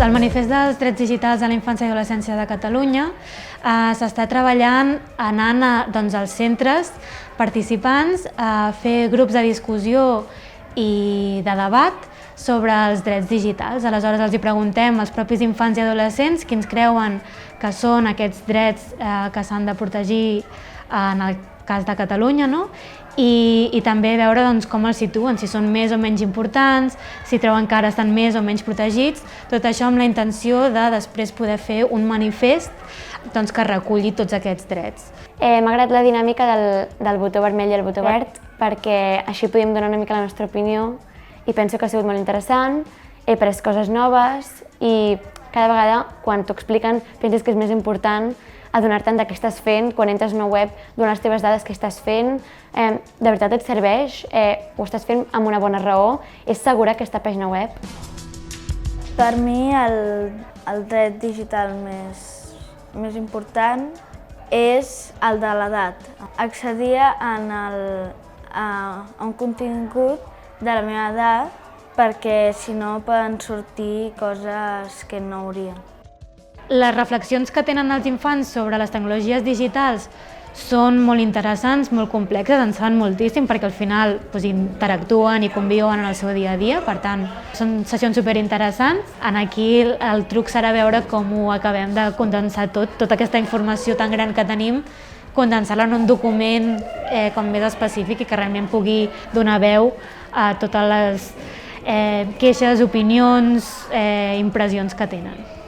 El manifest dels drets digitals de la infància i adolescència de Catalunya s'està treballant anant als centres participants a fer grups de discussió i de debat sobre els drets digitals. Aleshores els preguntem als propis infants i adolescents quins creuen que són aquests drets que s'han de protegir en el cas de Catalunya, no? I també veure com els situen, si són més o menys importants, si treuen que ara estan més o menys protegits, tot això amb la intenció de després poder fer un manifest que reculli tots aquests drets. M'ha agradat la dinàmica del botó vermell i el botó verd perquè així podíem donar una mica la nostra opinió i penso que ha sigut molt interessant, he après coses noves i cada vegada quan t'ho expliquen penses que és més important adonar-te'n de què estàs fent, quan entres a una web, donar les teves dades que estàs fent, de veritat et serveix, ho estàs fent amb una bona raó, és segura aquesta pàgina web? Per mi el dret digital més important és el de l'edat. Accedir a un contingut de la meva edat perquè si no poden sortir coses que no haurien. Les reflexions que tenen els infants sobre les tecnologies digitals són molt interessants, molt complexes, ens fan moltíssim perquè al final interactuen i conviuen en el seu dia a dia, per tant, són sessions superinteressants. Aquí el truc serà veure com ho acabem de condensar tota aquesta informació tan gran que tenim, condensar-la en un document com més específic i que realment pugui donar veu a totes les queixes, opinions, impressions que tenen.